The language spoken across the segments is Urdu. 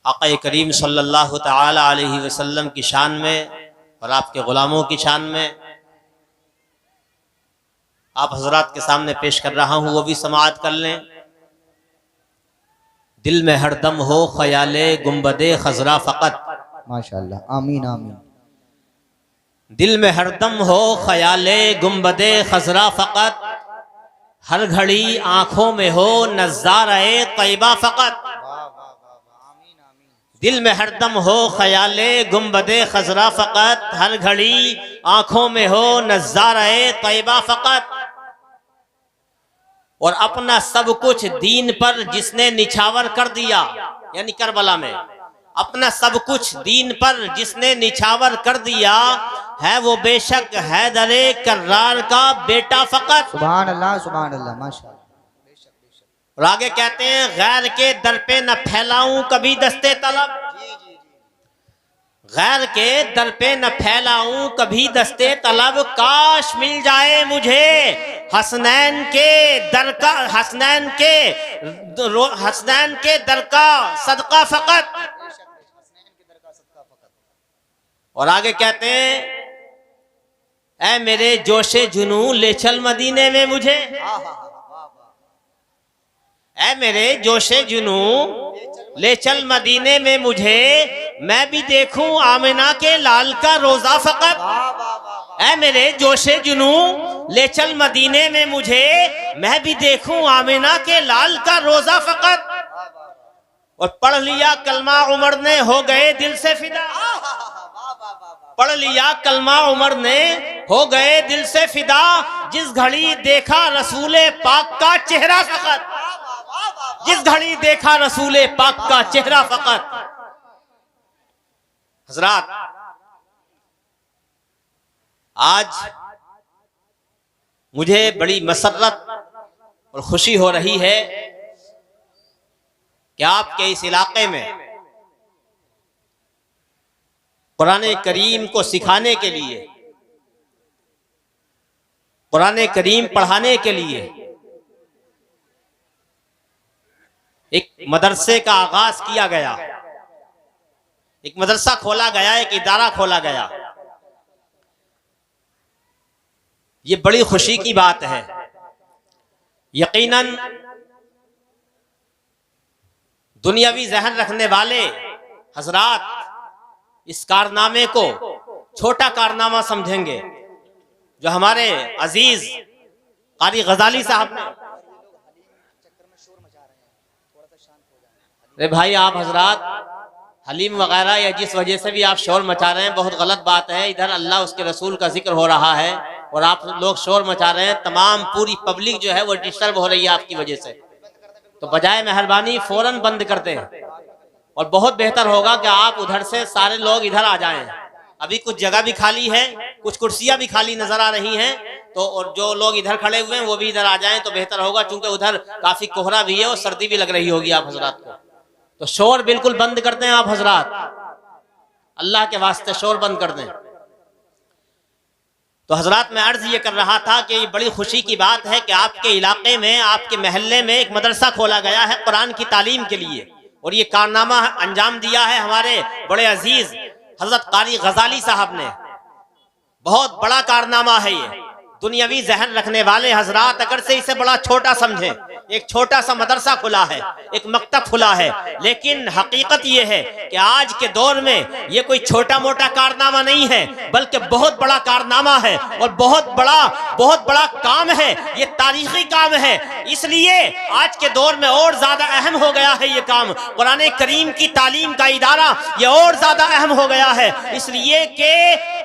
آقا کریم صلی اللہ تعالی علیہ وسلم کی شان میں اور آپ کے غلاموں کی شان میں آپ حضرات کے سامنے پیش کر رہا ہوں، وہ بھی سماعت کر لیں۔ دل میں ہر دم ہو خیال گنبد خضرا فقط، ماشاءاللہ، آمین آمین۔ دل میں ہر دم ہو خیال گنبد خضرا فقط، ہر گھڑی آنکھوں میں ہو نظارہ طیبہ فقط۔ دل میں ہر دم ہو خیال گنبد خضرا فقط، ہر گھڑی آنکھوں میں ہو نظارہ طیبہ فقط۔ اور اپنا سب کچھ دین پر جس نے نچھاور کر دیا، یعنی کربلا میں اپنا سب کچھ دین پر جس نے نچھاور کر دیا، ہے وہ بے شک حیدر کرار کا بیٹا فقط۔ سبحان اللہ سبحان اللہ، ماشاءاللہ۔ اور آگے کہتے ہیں غیر کے در پہ نہ پھیلاؤں کبھی دستے طلب، غیر کے در پہ نہ پھیلاؤں کبھی دستے طلب، کاش مل جائے مجھے حسنین کے در کا، حسنین کے در کا صدقہ فقط۔ اور آگے کہتے ہیں اے میرے جوش جنوں لے چل مدینے میں مجھے، اے میرے جوش جنوں لے چل مدینے میں مجھے، میں بھی دیکھوں آمنہ کے لال کا روزہ فقط۔ اے میرے جوش جنوں لے چل مدینے میں مجھے، میں بھی دیکھوں آمنہ کے لال کا روزہ فقط۔ اور پڑھ لیا کلمہ عمر نے ہو گئے دل سے فدا، پڑھ لیا کلمہ عمر نے ہو گئے دل سے فدا، جس گھڑی دیکھا رسول پاک کا چہرہ فقط، جس گھڑی دیکھا رسول پاک کا چہرہ فقط۔ حضرات، آج مجھے بڑی مسرت اور خوشی ہو رہی ہے کہ آپ کے اس علاقے میں قرآن کریم کو سکھانے کے لیے، قرآن کریم پڑھانے کے لیے ایک مدرسے کا آغاز کیا گیا، ایک مدرسہ کھولا گیا، ایک ادارہ کھولا گیا۔ یہ بڑی خوشی کی بات ہے۔ یقیناً دنیاوی ذہن رکھنے والے حضرات اس کارنامے کو چھوٹا کارنامہ سمجھیں گے جو ہمارے عزیز قاری غزالی صاحب نے۔ ارے بھائی، آپ حضرات حلیم وغیرہ یا جس وجہ سے بھی آپ شور مچا رہے ہیں بہت غلط بات ہے۔ ادھر اللہ اس کے رسول کا ذکر ہو رہا ہے اور آپ لوگ شور مچا رہے ہیں، تمام پوری پبلک جو ہے وہ ڈسٹرب ہو رہی ہے آپ کی وجہ سے، تو بجائے مہربانی فوراً بند کر دیں، اور بہت بہتر ہوگا کہ آپ ادھر سے سارے لوگ ادھر آ جائیں۔ ابھی کچھ جگہ بھی خالی ہے، کچھ کرسیاں بھی خالی نظر آ رہی ہیں، تو اور جو لوگ ادھر کھڑے ہوئے ہیں وہ بھی ادھر آ جائیں تو بہتر ہوگا، چونکہ ادھر کافی کوہرا بھی ہے اور سردی بھی لگ رہی ہوگی آپ حضرات کو، تو شور بالکل بند کر دیں آپ حضرات، اللہ کے واسطے شور بند کر دیں۔ تو حضرات، میں عرض یہ کر رہا تھا کہ یہ بڑی خوشی کی بات ہے کہ آپ کے علاقے میں، آپ کے محلے میں ایک مدرسہ کھولا گیا ہے قرآن کی تعلیم کے لیے، اور یہ کارنامہ انجام دیا ہے ہمارے بڑے عزیز حضرت قاری غزالی صاحب نے۔ بہت بڑا کارنامہ ہے یہ۔ دنیاوی ذہن رکھنے والے حضرات اگر سے اسے بڑا چھوٹا سمجھیں، ایک چھوٹا سا مدرسہ کھلا ہے، ایک مکتب کھلا ہے، لیکن حقیقت یہ ہے کہ آج کے دور میں یہ کوئی چھوٹا موٹا کارنامہ نہیں ہے، بلکہ بہت بڑا کارنامہ ہے اور بہت بڑا کام ہے، یہ تاریخی کام ہے۔ اس لیے آج کے دور میں اور زیادہ اہم ہو گیا ہے یہ کام، قرآن کریم کی تعلیم کا ادارہ یہ اور زیادہ اہم ہو گیا ہے، اس لیے کہ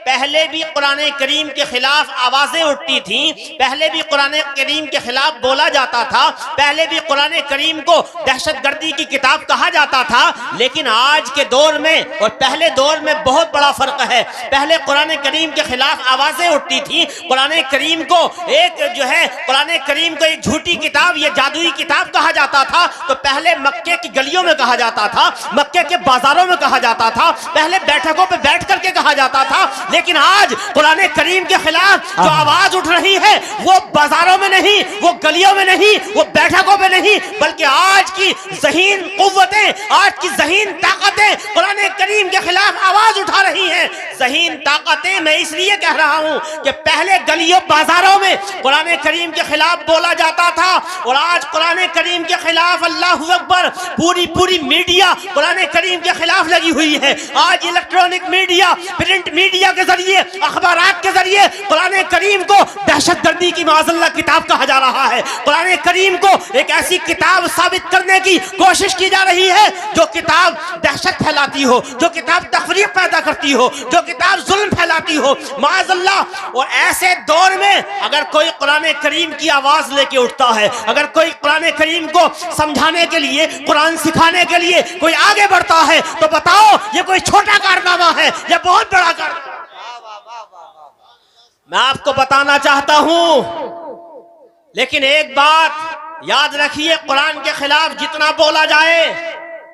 پہلے بھی قرآن کریم کے خلاف آوازیں اٹھتی تھیں، پہلے بھی قرآن کریم کے خلاف بولا جاتا تھا، پہلے بھی قرآن کریم کو دہشت گردی کی کتاب کہا جاتا تھا، لیکن آج کے دور میں اور پہلے دور میں بہت بڑا فرق ہے۔ پہلے قرآن کریم کے خلاف آوازیں اٹھتی تھیں، قرآن کریم کو ایک جھوٹی کتاب، یہ جادوئی کتاب کہا جاتا تھا، تو پہلے مکے کی گلیوں میں کہا جاتا تھا، مکے کے بازاروں میں کہا جاتا تھا، پہلے بیٹھکوں پہ بیٹھ کر کے کہا جاتا تھا، لیکن آج قرآن کریم کے خلاف جو آواز اٹھ رہی ہے وہ بازاروں میں نہیں، وہ گلیوں میں نہیں، وہ بیٹھکوں پہ نہیں، بلکہ آج کی ذہین قوتیں، آج کی ذہین طاقتیں قرآن کریم کے خلاف آواز اٹھا رہی ہیں۔ ذہین طاقتیں میں اس لیے کہہ رہا ہوں کہ پہلے گلیوں بازاروں میں قرآن کریم کے خلاف بولا جاتا تھا، اور آج قرآن کریم کے خلاف اللہ اکبر پوری میڈیا قرآن کریم کے خلاف لگی ہوئی ہے۔ آج الیکٹرانک میڈیا، پرنٹ میڈیا کے ذریعے، اخبارات کے ذریعے قرآن کریم کو دہشت گردی کی معاذ اللہ کتاب کہا جا رہا ہے۔ قرآن کریم کو ایک ایسی کتاب ثابت کرنے کی کوشش کی جا رہی ہے جو کتاب دہشت پھیلاتی ہو، جو کتاب تفریق پیدا کرتی ہو، جو کتاب ظلم پھیلاتی ہو معاذ اللہ۔ اور ایسے دور میں اگر کوئی قرآن کریم کی آواز لے کے اٹھتا ہے، اگر کوئی قرآن کریم کو سمجھانے کے لیے، قرآن سکھانے کے لیے کوئی آگے بڑھتا ہے، تو بتاؤ یہ کوئی چھوٹا کارنامہ ہے یا بہت بڑا کارنامہ؟ میں آپ کو بتانا چاہتا ہوں، لیکن ایک بات یاد رکھیے، قرآن کے خلاف جتنا بولا جائے،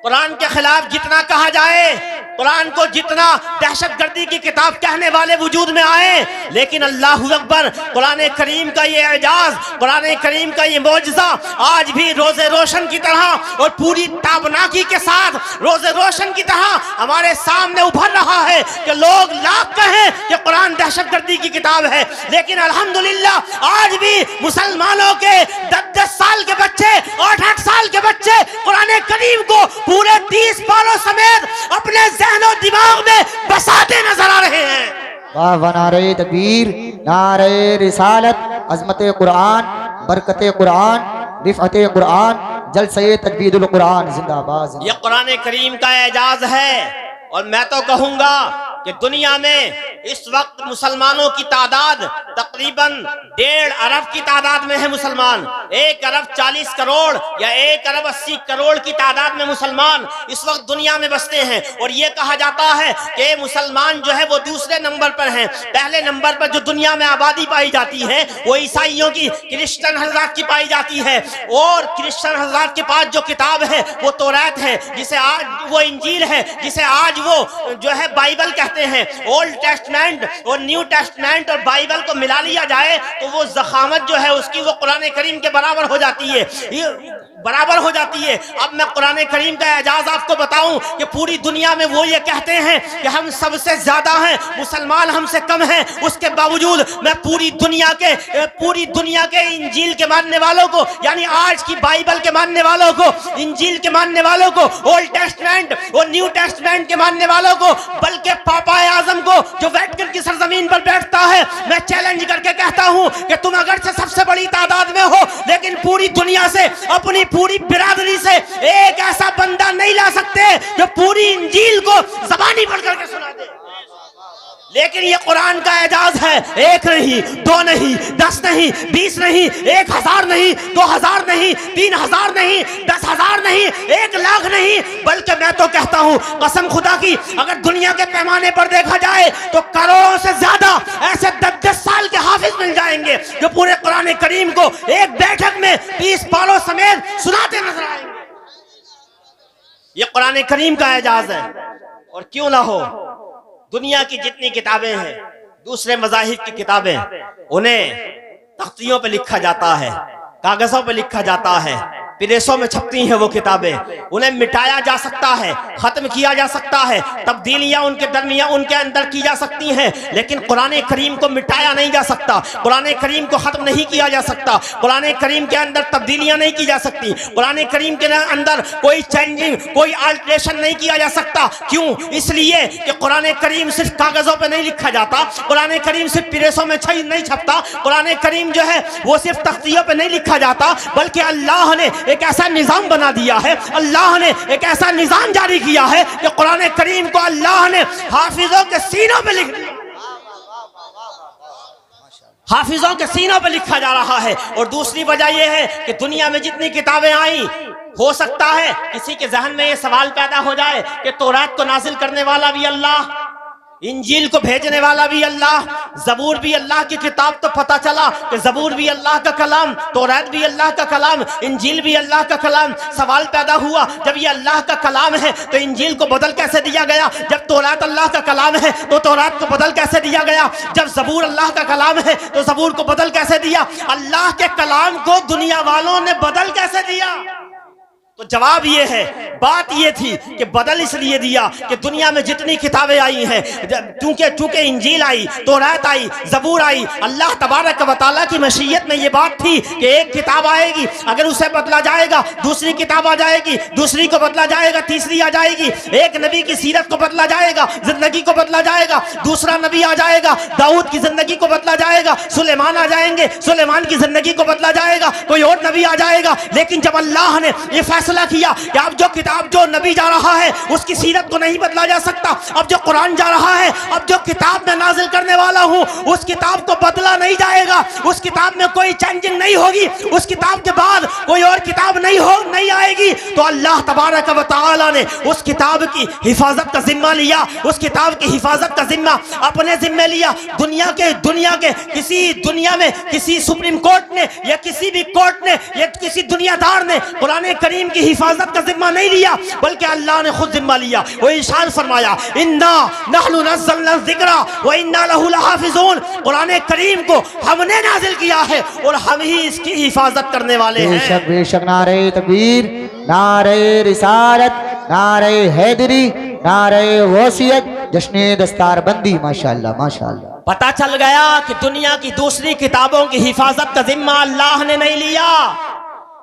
قرآن کے خلاف جتنا کہا جائے، قرآن کو جتنا دہشت گردی کی کتاب کہنے والے وجود میں آئے، لیکن اللہ اکبر، قرآن کریم کا یہ اعجاز، قرآن کریم کا یہ معجزہ آج بھی روز روشن کی طرح اور پوری تابناکی کے ساتھ روز روشن کی طرح ہمارے سامنے ابھر رہا ہے کہ لوگ لاکھ کہیں کہ قرآن دہشت گردی کی کتاب ہے، لیکن الحمدللہ آج بھی مسلمانوں کے 10 سال کے بچے، 8 سال کے بچے قرآن کریم کو پورے 30 پاروں سمیت اپنے ذہن و دماغ میں بساتے نظر آ رہے ہیں۔ واہ واہ، نعرہ تکبیر، نعرہ رسالت، عظمت قرآن، برکت قرآن، رفعت قرآن، جلسہ تجوید القرآن، زندہ باد۔ یہ قرآن کریم کا اعجاز ہے، اور میں تو کہوں گا کہ دنیا میں اس وقت مسلمانوں کی تعداد تقریباً 1.5 ارب کی تعداد میں ہے مسلمان۔ 1 ارب 40 کروڑ یا 1 ارب 80 کروڑ کی تعداد میں مسلمان اس وقت دنیا میں بستے ہیں، اور یہ کہا جاتا ہے کہ مسلمان جو ہے وہ دوسرے نمبر پر ہیں۔ پہلے نمبر پر جو دنیا میں آبادی پائی جاتی ہے وہ عیسائیوں کی، کرسچن حضرات کی پائی جاتی ہے، اور کرسچن حضرات کے پاس جو کتاب ہے وہ توریت ہے، جسے آج وہ انجیل ہے، جسے آج وہ جو ہے بائبل کہتے ہیں۔ اولڈ ٹیسٹمنٹ اور نیو ٹیسٹمنٹ اور بائبل کو ملا لیا جائے تو وہ ضخامت جو ہے اس کی وہ قرآن کریم کے برابر ہو جاتی ہے، برابر ہو جاتی ہے۔ اب میں قرآن کریم کا اعجاز آپ کو بتاؤں کہ پوری دنیا میں وہ یہ کہتے ہیں کہ ہم سب سے زیادہ ہیں، مسلمان ہم سے کم ہیں، اس کے باوجود میں پوری دنیا کے انجیل کے ماننے والوں کو، یعنی آج کی بائبل کے ماننے والوں کو، انجیل کے ماننے والوں کو، اولڈ ٹیسٹمنٹ اور نیو ٹیسٹمنٹ کے ماننے والوں کو، بلکہ پاپا اعظم کو جو ویٹیکن کی سرزمین پر بیٹھتا ہے، میں چیلنج کر کے کہتا ہوں کہ تم اگرچہ سب سے بڑی تعداد میں ہو، لیکن پوری دنیا سے، اپنی پوری برادری سے ایک ایسا بندہ نہیں لا سکتے جو پوری انجیل کو زبانی پڑھ کر کے سنا دے۔ لیکن یہ قرآن کا اعجاز ہے، 1 نہیں، 2 نہیں، 10 نہیں، 20 نہیں، 1000 نہیں، 2000 نہیں، 3000 نہیں، 10,000 نہیں، 1 لاکھ نہیں، بلکہ میں تو کہتا ہوں قسم خدا کی، اگر دنیا کے پیمانے پر دیکھا جائے تو کروڑوں سے زیادہ ایسے 10 سال کے حافظ مل جائیں گے جو پورے قرآن کریم کو ایک بیٹھک میں 30 پاروں سمیت سناتے نظر آئیں گے۔ یہ قرآن کریم کا اعجاز ہے، اور کیوں نہ ہو، دنیا کی جتنی کتابیں ہیں، دوسرے مذاہب کی کتابیں، انہیں تختیوں پہ لکھا جاتا ہے، کاغذوں پہ لکھا جاتا ہے، پریسوں میں چھپتی ہیں وہ کتابیں، انہیں مٹایا جا سکتا ہے، ختم کیا جا سکتا ہے، تبدیلیاں ان کے درمیان ان کے اندر کی جا سکتی ہیں، لیکن قرآن کریم کو مٹایا نہیں جا سکتا، قرآن کریم کو ختم نہیں کیا جا سکتا، قرآن کریم کے اندر تبدیلیاں نہیں کی جا سکتی، قرآن کریم کے اندر کوئی چینجنگ، کوئی آلٹریشن نہیں کیا جا سکتا۔ کیوں؟ اس لیے کہ قرآن کریم صرف کاغذوں پہ نہیں لکھا جاتا، قرآن کریم صرف پریسوں میں نہیں چھپتا، قرآن کریم جو ہے وہ صرف تختیوں پہ نہیں لکھا جاتا، بلکہ اللہ نے ایک ایسا نظام بنا دیا ہے، اللہ نے ایک ایسا نظام جاری کیا ہے کہ قرآن کریم کو اللہ نے حافظوں کے سینوں پہ لکھ دیا، حافظوں کے سینوں پہ لکھا جا رہا ہے۔ اور دوسری وجہ یہ ہے کہ دنیا میں جتنی کتابیں آئیں، ہو سکتا ہے کسی کے ذہن میں یہ سوال پیدا ہو جائے کہ توریت کو نازل کرنے والا بھی اللہ، انجیل کو بھیجنے والا بھی اللہ، زبور بھی اللہ کی کتاب، تو پتہ چلا کہ زبور بھی اللہ کا کلام، توریت بھی اللہ کا کلام، انجیل بھی اللہ کا کلام۔ سوال پیدا ہوا، جب یہ اللہ کا کلام ہے تو انجیل کو بدل کیسے دیا گیا؟ جب توریت اللہ کا کلام ہے تو توریت کو بدل کیسے دیا گیا؟ جب زبور اللہ کا کلام ہے تو زبور کو بدل کیسے دیا؟ اللہ کے کلام کو دنیا والوں نے بدل کیسے دیا؟ تو جواب یہ ہے، بات یہ تھی کہ بدل اس لیے دیا کہ دنیا میں جتنی کتابیں آئی ہیں، چونکہ انجیل آئی، تورات آئی، زبور آئی، اللہ تبارک و تعالیٰ کی مشیت میں یہ بات تھی کہ ایک کتاب آئے گی، اگر اسے بدلا جائے گا دوسری کتاب آ جائے گی، دوسری کو بدلا جائے گا تیسری آ جائے گی، ایک نبی کی سیرت کو بدلا جائے گا، زندگی کو بدلا جائے گا، دوسرا نبی آ جائے گا، داؤد کی زندگی کو بدلا جائے گا، سلیمان آ جائیں گے، سلیمان کی زندگی کو بدلا جائے گا، کوئی اور نبی آ جائے گا۔ لیکن جب اللہ نے یہ فیصلہ کیا کہ اب جو کتاب جو نبی جا رہا ہے اس کی سیرت کو نہیں بدلا جا سکتا، اب جو قرآن جا رہا ہے، اب جو کتاب میں نازل کرنے والا ہوں اس کتاب کو بدلا نہیں جائے گا، اس کتاب میں کوئی چینجنگ نہیں ہوگی، اس کتاب کے بعد کوئی اور کتاب نہیں آئے گی، تو اللہ تبارک و تعالی نے اس کتاب کی حفاظت کا ذمہ لیا، اس کتاب کی حفاظت کا ذمہ اپنے ذمہ لیا۔ دنیا کے کسی سپریم کورٹ نے یا کسی بھی کورٹ نے یا کسی دنیا دار نے قرآن کریم کی حفاظت کا ذمہ نہیں لیا، بلکہ اللہ نے خود ذمہ لیا۔ وہ ارشاد فرمایا، انا نحن نزلنا الذکر وانا لہ لحافظون، قرآن کریم کو ہم نے نازل کیا ہے اور ہم ہی اس کی حفاظت کرنے والے ہیں۔ بے شک نعرہ تکبیر، نعرہ رسالت، نعرہ حیدری، نعرہ غوثیت، جشن دستار بندی۔ ماشاءاللہ ماشاءاللہ۔ پتہ چل گیا کہ دنیا کی دوسری کتابوں کی حفاظت کا ذمہ اللہ نے نہیں لیا،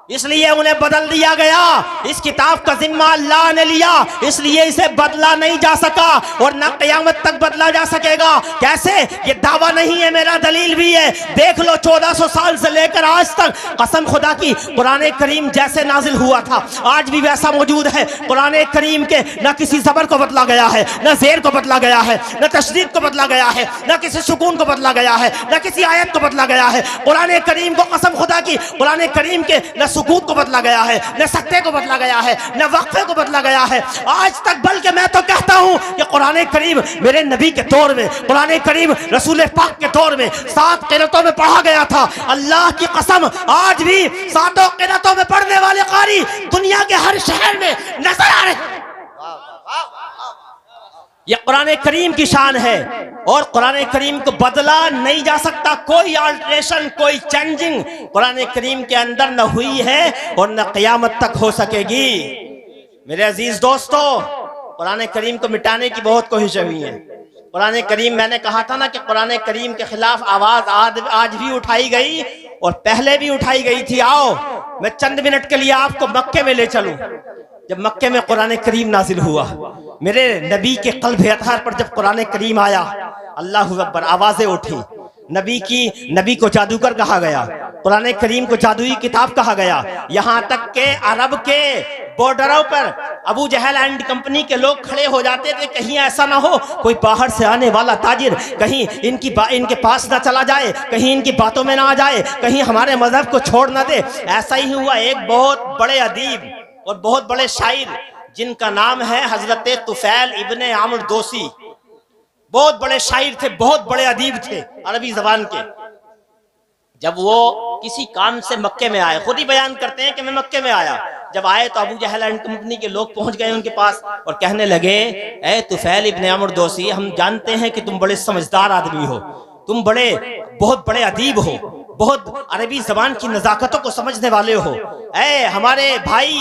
اس لیے انہیں بدل دیا گیا۔ اس کتاب کا ذمہ اللہ نے لیا، اس لیے اسے بدلا نہیں جا سکا اور نہ قیامت تک بدلا جا سکے گا۔ کیسے؟ یہ دعویٰ نہیں ہے، میرا دلیل بھی ہے۔ دیکھ لو 1400 سال سے لے کر آج تک، قسم خدا کی، قرآن کریم جیسے نازل ہوا تھا آج بھی ویسا موجود ہے۔ قرآن کریم کے نہ کسی زبر کو بدلا گیا ہے، نہ زیر کو بدلا گیا ہے، نہ تشدید کو بدلا گیا ہے، نہ کسی سکون کو بدلا گیا ہے، نہ کسی آیت کو بدلا گیا ہے۔ قرآن کریم کو قسم خدا کی، قرآن کریم کے نہ سکوت کو بدلا گیا ہے، نہ سکتے کو بدلا گیا ہے، نہ وقفے کو بدلا گیا ہے آج تک۔ بلکہ میں تو کہتا ہوں کہ قرآن کریم میرے نبی کے دور میں، قرآن کریم رسول پاک کے دور میں 7 قرأتوں میں پڑھا گیا تھا۔ اللہ کی قسم آج بھی 7 قرأتوں میں پڑھنے والے قاری دنیا کے ہر شہر میں نظر آ رہے ہیں۔ یہ قرآن کریم کی شان ہے اور قرآن کریم کو بدلا نہیں جا سکتا۔ کوئی آلٹریشن، کوئی چینجنگ قرآن کریم کے اندر نہ ہوئی ہے اور نہ قیامت تک ہو سکے گی۔ میرے عزیز دوستو، قرآن کریم کو مٹانے کی بہت کوششیں ہوئی ہیں۔ قرآن کریم، میں نے کہا تھا نا کہ قرآن کریم کے خلاف آواز آج بھی اٹھائی گئی اور پہلے بھی اٹھائی گئی تھی۔ آؤ میں چند منٹ کے لیے آپ کو مکے میں لے چلوں۔ جب مکے میں قرآن کریم نازل ہوا، میرے نبی کے قلب اطہار پر جب قرآن کریم آیا، اللہ اکبر، آوازیں اٹھی۔ نبی کو جادوگر کہا گیا، قرآن کریم کو جادوئی کتاب کہا گیا، یہاں تک کہ عرب کے بارڈروں پر ابو جہل اینڈ کمپنی کے لوگ کھڑے ہو جاتے تھے، کہیں ایسا نہ ہو کوئی باہر سے آنے والا تاجر کہیں ان کے پاس نہ چلا جائے، کہیں ان کی باتوں میں نہ آ جائے، کہیں ہمارے مذہب کو چھوڑ نہ دے۔ ایسا ہی ہوا۔ ایک بہت بڑے ادیب اور بہت بڑے شاعر جن کا نام ہے حضرت طفیل ابن عامر دوسی، بہت بڑے شاعر تھے، بہت بڑے ادیب تھے عربی زبان کے۔ جب وہ کسی کام سے مکے میں آئے، خود ہی بیان کرتے ہیں کہ میں مکے میں آیا، جب آئے تو ابو جہل اینڈ کمپنی کے لوگ پہنچ گئے ان کے پاس اور کہنے لگے، اے طفیل ابن عامر دوسی، ہم جانتے ہیں کہ تم بڑے سمجھدار آدمی ہو، تم بہت بڑے ادیب ہو، بہت عربی زبان کی نزاکتوں کو سمجھنے والے ہو۔ اے ہمارے بھائی،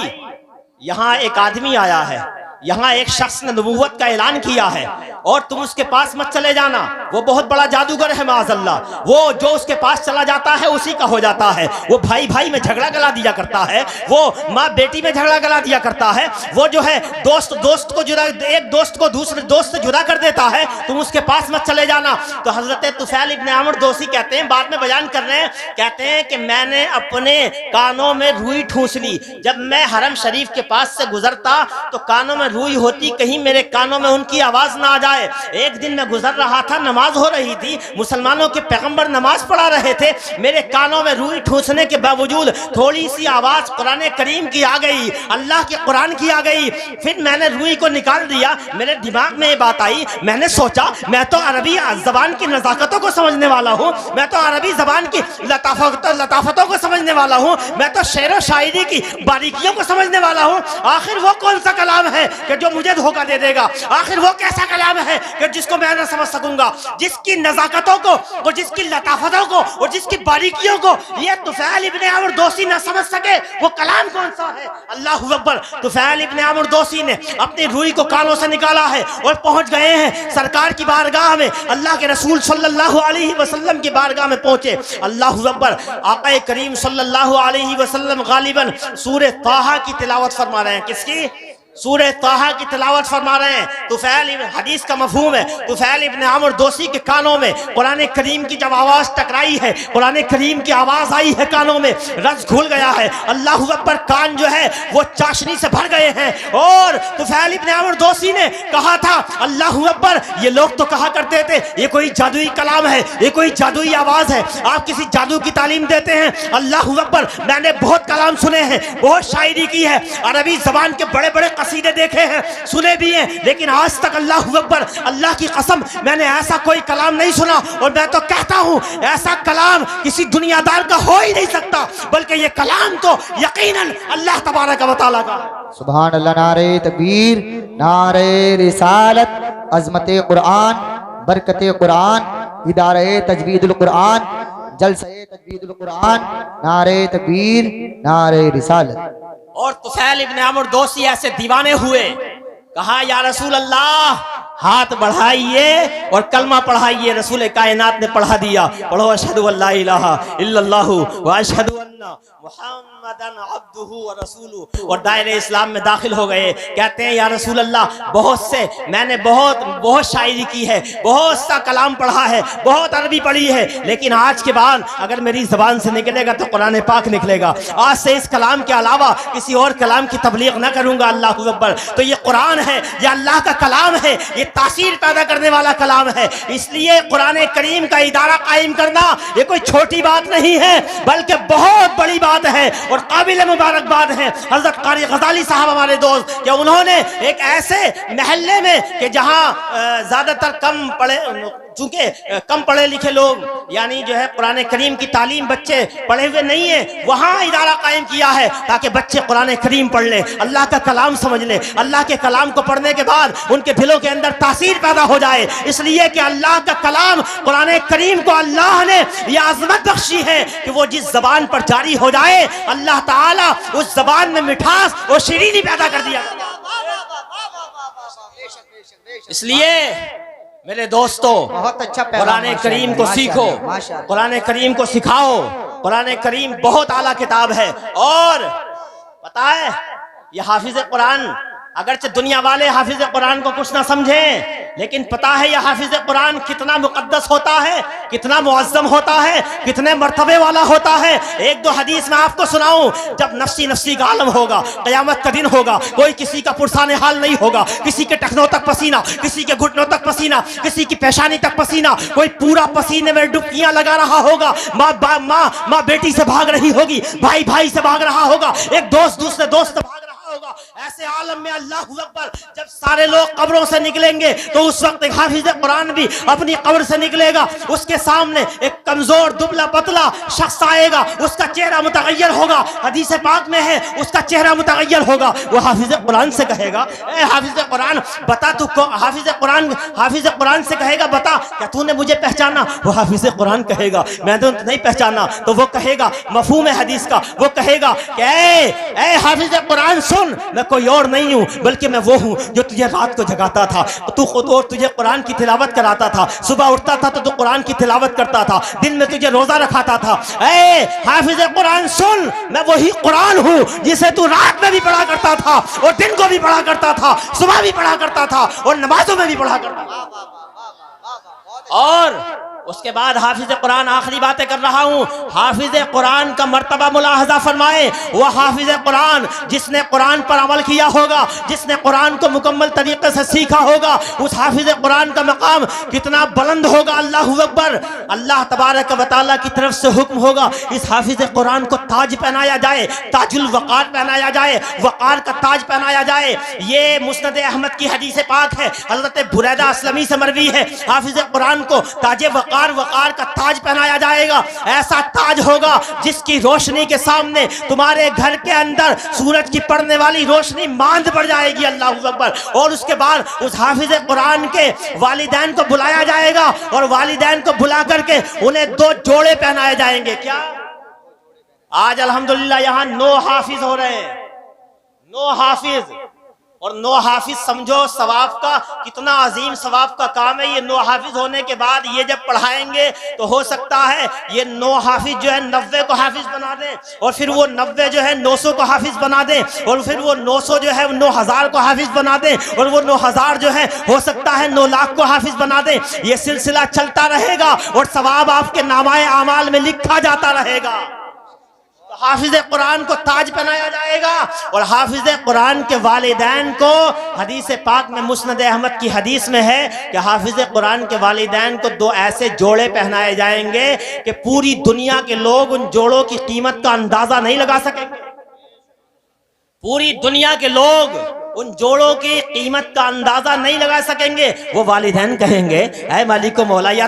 یہاں ایک آدمی آیا ہے، یہاں ایک شخص نے نبوت کا اعلان کیا ہے اور تم اس کے پاس مت چلے جانا، وہ بہت بڑا جادوگر ہے معاذ اللہ، وہ جو اس کے پاس چلا جاتا ہے اسی کا ہو جاتا ہے، وہ بھائی بھائی میں جھگڑا گلا دیا کرتا ہے، وہ ماں بیٹی میں جھگڑا گلا دیا کرتا ہے، وہ جو ہے ایک دوست کو دوسرے دوست سے جدا کر دیتا ہے، تم اس کے پاس مت چلے جانا۔ تو حضرت طفیل ابن عامر دوسی کہتے ہیں، بعد میں بیان کر رہے ہیں، کہتے ہیں کہ میں نے اپنے کانوں میں روئی ٹھونس لی، جب میں حرم شریف کے پاس سے گزرتا تو کانوں میں روئی ہوتی، کہیں میرے کانوں میں ان کی آواز نہ آ جائے۔ ایک دن میں گزر رہا تھا، نماز ہو رہی تھی، مسلمانوں کے پیغمبر نماز پڑھا رہے تھے، میرے کانوں میں روئی ٹھونسنے کے باوجود تھوڑی سی آواز قرآن کریم کی آ گئی، اللہ کے قرآن کی آ گئی، پھر میں نے روئی کو نکال دیا، میرے دماغ میں یہ بات آئی، میں نے سوچا میں تو عربی زبان کی نزاکتوں کو سمجھنے والا ہوں، میں تو عربی زبان کی لطافتوں کو سمجھنے والا ہوں، میں تو شعر و شاعری کی باریکیوں کو سمجھنے والا ہوں، آخر وہ کون سا کلام ہے کہ جو مجھے دھوکہ دے دے گا؟ آخر وہ کیسا کلام ہے کہ جس کو میں نہ سمجھ سکوں گا، جس کی نزاکتوں کو اور جس کی لطافتوں کو اور جس کی باریکیوں کو یہ طفیل ابن عمرو دوسی نہ سمجھ سکے، وہ کلام کون سا ہے؟ اللہ اکبر! طفیل ابن عمرو دوسی نے اپنی روئی کو کانوں سے نکالا ہے اور پہنچ گئے ہیں سرکار کی بارگاہ میں، اللہ کے رسول صلی اللہ علیہ وسلم کی بارگاہ میں پہنچے۔ اللہ اکبر! آقا کریم صلی اللہ علیہ وسلم غالباً سورہ طٰہٰ کی تلاوت فرما رہے ہیں۔ کس کی؟ سورہ طٰہٰ کی تلاوت فرما رہے ہیں۔ طفیل حدیث کا مفہوم ہے، طفیل ابن عمرو دوسی کے کانوں میں قرآن کریم کی جب آواز ٹکرائی ہے، قرآن کریم کی آواز آئی ہے کانوں میں، رس گھل گیا ہے۔ اللہ اکبر! کان جو ہے وہ چاشنی سے بھر گئے ہیں، اور طفیل ابن عمرو دوسی نے کہا تھا، اللہ اکبر! یہ لوگ تو کہا کرتے تھے یہ کوئی جادوئی کلام ہے، یہ کوئی جادوئی آواز ہے، آپ کسی جادو کی تعلیم دیتے ہیں۔ اللہ اکبر! میں نے بہت کلام سنے ہیں، بہت شاعری کی ہے، عربی زبان کے بڑے بڑے قصیدے دیکھے ہیں، سنے بھی ہیں، لیکن آج تک اللہ اکبر! اللہ کی قسم میں نے ایسا کوئی کلام نہیں سنا، اور میں تو کہتا ہوں ایسا کلام کسی دنیا دار کا ہو ہی نہیں سکتا، بلکہ یہ کلام تو یقیناً اللہ تبارک و تعالیٰ کا۔ سبحان اللہ! نعرہ تکبیر، نعرہ رسالت، عظمت قرآن، برکت قرآن، ادارہ تجوید القرآن، جلسہ تجوید القرآن، نعرہ تکبیر، نعرہ رسالت۔ اور طفیل ابن عمرو دوسی ایسے دیوانے ہوئے، کہا یا رسول اللہ ہاتھ بڑھائیے اور کلمہ پڑھائیے۔ رسول کائنات نے پڑھا دیا، پڑھو اشہد ان لا الہ الا اللہ واشہد ان محمدن عبدہ ورسولہ، اور دائرہ اسلام میں داخل ہو گئے۔ کہتے ہیں یا رسول اللہ بہت سے میں نے بہت شاعری کی ہے، بہت سا کلام پڑھا ہے، بہت عربی پڑھی ہے، لیکن آج کے بعد اگر میری زبان سے نکلے گا تو قرآن پاک نکلے گا۔ آج سے اس کلام کے علاوہ کسی اور کلام کی تبلیغ نہ کروں گا۔ اللہ اکبر! تو یہ قرآن ہے، یہ اللہ کا کلام ہے، یہ تاثیر پیدا کرنے والا کلام ہے۔ اس لیے قرآن کریم کا ادارہ قائم کرنا یہ کوئی چھوٹی بات نہیں ہے، بلکہ بہت بڑی بات ہے اور قابل مبارکباد ہے۔ حضرت قاری غزالی صاحب ہمارے دوست، کہ انہوں نے ایک ایسے محلے میں کہ جہاں زیادہ تر چونکہ کم پڑھے لکھے لوگ، یعنی جو ہے قرآن کریم کی تعلیم بچے پڑھے ہوئے نہیں ہیں، وہاں ادارہ قائم کیا ہے تاکہ بچے قرآن کریم پڑھ لیں، اللہ کا کلام سمجھ لیں، اللہ کے کلام کو پڑھنے کے بعد ان کے دلوں کے اندر تاثیر پیدا ہو جائے۔ اس لیے کہ اللہ کا کلام قرآن کریم کو اللہ نے یہ عظمت بخشی ہے کہ وہ جس زبان پر جاری ہو جائے اللہ تعالیٰ اس زبان میں مٹھاس اور شیرینی پیدا کر دیا۔ اس لیے میرے دوستو بہت اچھا قرآن کریم کو سیکھو، قرآن کریم کو سکھاؤ۔ قرآن کریم بہت اعلیٰ کتاب ہے، اور پتہ ہے یہ حافظ قرآن، اگرچہ دنیا والے حافظ قرآن کو کچھ نہ سمجھیں، لیکن پتہ ہے یہ حافظ قرآن کتنا مقدس ہوتا ہے، کتنا معظم ہوتا ہے، کتنے مرتبے والا ہوتا ہے۔ ایک دو حدیث میں آپ کو سناؤں، جب نفسی نفسی کا عالم ہوگا، قیامت کا دن ہوگا، کوئی کسی کا پرسان حال نہیں ہوگا، کسی کے ٹخنوں تک پسینہ، کسی کے گھٹنوں تک پسینہ، کسی کی پیشانی تک پسینہ، کوئی پورا پسینے میں ڈبکیاں لگا رہا ہوگا، ماں بیٹی سے بھاگ رہی ہوگی، بھائی بھائی سے بھاگ رہا ہوگا، ایک دوست دوسرے دوست سے بھاگ رہا ہوگا۔ ایسے عالم میں اللہ اکبر جب سارے لوگ قبروں سے نکلیں گے تو اس وقت ایک حافظ قرآن بھی اپنی قبر سے نکلے گا، اس کے سامنے ایک کمزور دبلا پتلا شخص آئے گا، اس کا چہرہ متغیر ہوگا، حدیث پاک میں ہے اس کا چہرہ متغیر ہوگا۔ وہ حافظ قرآن سے کہے گا اے حافظ قرآن بتا تو حافظ قرآن سے کہے گا بتا کیا تو نے مجھے پہچانا؟ وہ حافظ قرآن کہے گا میں تو نہیں پہچانا۔ تو وہ کہے گا مفہوم حدیث کا، وہ کہے گا کہ اے حافظ قرآن سن، میں کوئی اور نہیں ہوں بلکہ میں وہ ہوں جو تجھے رات کو جگاتا تھا، تو خود اور تجھے قرآن کی تلاوت کراتا تھا، صبح اٹھتا تھا تو قرآن کی تلاوت کرتا تھا، دن میں تجھے روزہ رکھاتا تھا۔ اے حافظ قرآن سن، میں وہی قرآن ہوں جسے تو رات میں بھی پڑھا کرتا تھا اور دن کو بھی پڑھا کرتا تھا، صبح بھی پڑھا کرتا تھا اور نمازوں میں بھی پڑھا کرتا تھا۔ اور اس کے بعد حافظ قرآن، آخری باتیں کر رہا ہوں، حافظ قرآن کا مرتبہ ملاحظہ فرمائے۔ وہ حافظ قرآن جس نے قرآن پر عمل کیا ہوگا، جس نے قرآن کو مکمل طریقے سے سیکھا ہوگا، اس حافظ قرآن کا مقام کتنا بلند ہوگا۔ اللہ اکبر! اللہ تبارک و تعالیٰ کی طرف سے حکم ہوگا اس حافظ قرآن کو تاج پہنایا جائے، تاج الوقار پہنایا جائے، وقار کا تاج پہنایا جائے۔ یہ مسند احمد کی حدیث پاک ہے، حضرت بریدہ اسلمی سے مروی ہے۔ حافظ قرآن کو تاج وقار وقار کا تاج پہنایا جائے گا. ایسا تاج ہوگا جس کی روشنی کے سامنے تمہارے گھر کے اندر سورج کی پڑنے والی روشنی ماند پڑ جائے گی. اللہ اکبر. اور اس کے بعد اس حافظ قرآن کے والدین کو بلایا جائے گا اور والدین کو بلا کر کے انہیں 2 جوڑے پہنائے جائیں گے. کیا آج الحمدللہ یہاں 9 حافظ ہو رہے ہیں. 9 حافظ. اور 9 حافظ سمجھو ثواب کا کتنا عظیم ثواب کا کام ہے. یہ 9 حافظ ہونے کے بعد یہ جب پڑھائیں گے تو ہو سکتا ہے یہ 9 حافظ جو ہے 90 کو حافظ بنا دیں, اور پھر وہ 90 جو ہے 900 کو حافظ بنا دیں, اور پھر وہ 900 جو ہے 9000 کو حافظ بنا دیں, اور وہ 9000 جو ہے ہو سکتا ہے 9 لاکھ کو حافظ بنا دیں. یہ سلسلہ چلتا رہے گا اور ثواب آپ کے نامۂ اعمال میں لکھا جاتا رہے گا. حافظ قرآن کو تاج پہنایا جائے گا. اور حافظ قرآن کے والدین کو حدیث پاک میں مسند احمد کی حدیث میں ہے کہ حافظ قرآن کے والدین کو 2 ایسے جوڑے پہنائے جائیں گے کہ پوری دنیا کے لوگ ان جوڑوں کی قیمت کا اندازہ نہیں لگا سکیں گے. پوری دنیا کے لوگ ان جوڑوں کی قیمت کا اندازہ نہیں لگا سکیں گے. وہ والدین کہیں گے اے مالک و مولا, یا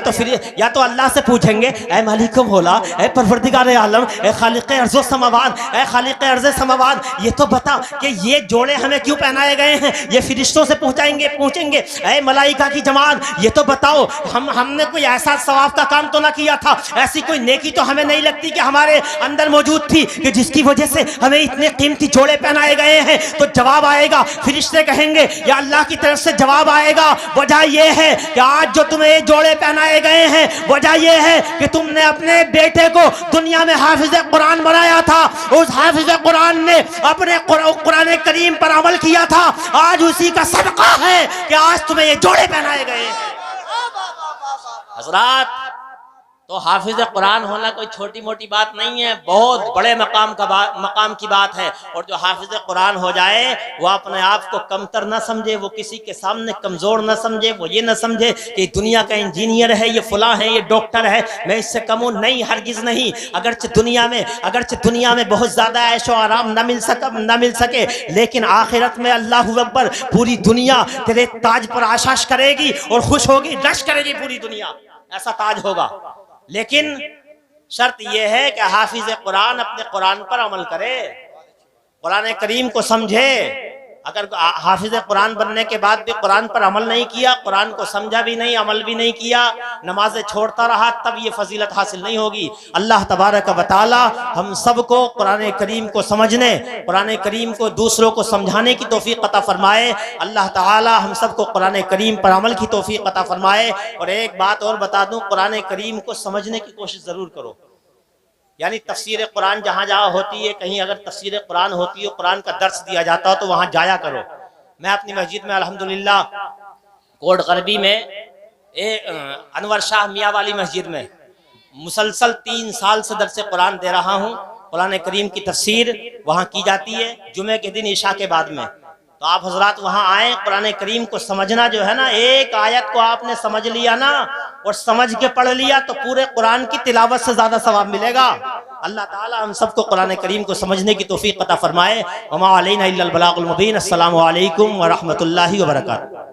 تو اللہ سے پوچھیں گے اے مالک و مولا, اے پروردگار عالم, اے خالق ارض و سماوات, اے خالق ارض سماوات, یہ تو بتا کہ یہ جوڑے ہمیں کیوں پہنائے گئے ہیں. یہ فرشتوں سے پوچھیں گے اے ملائکہ کی جماعت, یہ تو بتاؤ ہم نے کوئی ایسا ثواب کا کام تو نہ کیا تھا, ایسی کوئی نیکی تو ہمیں نہیں لگتی کہ ہمارے اندر موجود تھی کہ جس کی وجہ سے ہمیں اتنے قیمتی جوڑے پہنائے گئے ہیں. تو جواب آئے گا, فرشتے کہیں گے یا اللہ کی طرف سے جواب آئے گا, وجہ یہ ہے کہ آج جو تمہیں یہ جوڑے پہنائے گئے ہیں وجہ یہ ہے کہ تم نے اپنے بیٹے کو دنیا میں حافظ قرآن بنایا تھا, اس حافظ قرآن نے اپنے قرآن کریم پر عمل کیا تھا, آج اسی کا صدقہ ہے کہ آج تمہیں یہ جوڑے پہنائے گئے ہیں. حضرات, تو حافظ قرآن ہونا کوئی چھوٹی موٹی بات نہیں ہے, بہت بڑے مقام کی بات ہے. اور جو حافظ قرآن ہو جائے وہ اپنے آپ کو کمتر نہ سمجھے, وہ کسی کے سامنے کمزور نہ سمجھے, وہ یہ نہ سمجھے کہ دنیا کا انجینئر ہے, یہ فلاں ہے, یہ ڈاکٹر ہے, میں اس سے کم ہوں. نہیں, ہرگز نہیں. اگرچہ دنیا میں بہت زیادہ عیش و آرام نہ مل سکے, لیکن آخرت میں اللہ اکبر پوری دنیا تیرے تاج پر آشاش کرے گی اور خوش ہوگی, رش کرے گی پوری دنیا. ایسا تاج ہوگا. لیکن شرط یہ ہے کہ حافظ قرآن اپنے قرآن پر عمل کرے, قرآن کریم کو سمجھے. اگر حافظ قرآن بننے کے بعد بھی قرآن پر عمل نہیں کیا, قرآن کو سمجھا بھی نہیں, عمل بھی نہیں کیا, نمازیں چھوڑتا رہا, تب یہ فضیلت حاصل نہیں ہوگی. اللہ تبارک و تعالی ہم سب کو قرآن کریم کو سمجھنے, قرآن کریم کو دوسروں کو سمجھانے کی توفیق عطا فرمائے. اللہ تعالی ہم سب کو قرآن کریم پر عمل کی توفیق عطا فرمائے. اور ایک بات اور بتا دوں, قرآن کریم کو سمجھنے کی کوشش ضرور کرو. یعنی تفسیر قرآن جہاں ہوتی ہے, کہیں اگر تفسیر قرآن ہوتی ہے, قرآن کا درس دیا جاتا ہو تو وہاں جایا کرو. میں اپنی مسجد میں الحمدللہ کوٹ غربی میں انور شاہ میاں والی مسجد میں مسلسل 3 سال سے درس قرآن دے رہا ہوں. قرآن کریم کی تفسیر وہاں کی جاتی ہے جمعے کے دن عشاء کے بعد میں. تو آپ حضرات وہاں آئیں, قرآن کریم کو سمجھنا جو ہے نا, ایک آیت کو آپ نے سمجھ لیا نا اور سمجھ کے پڑھ لیا تو پورے قرآن کی تلاوت سے زیادہ ثواب ملے گا. اللہ تعالی ہم سب کو قرآن کریم کو سمجھنے کی توفیق عطا فرمائے. وما علینا الا البلاغ المبین. السلام علیکم ورحمۃ اللہ وبرکاتہ.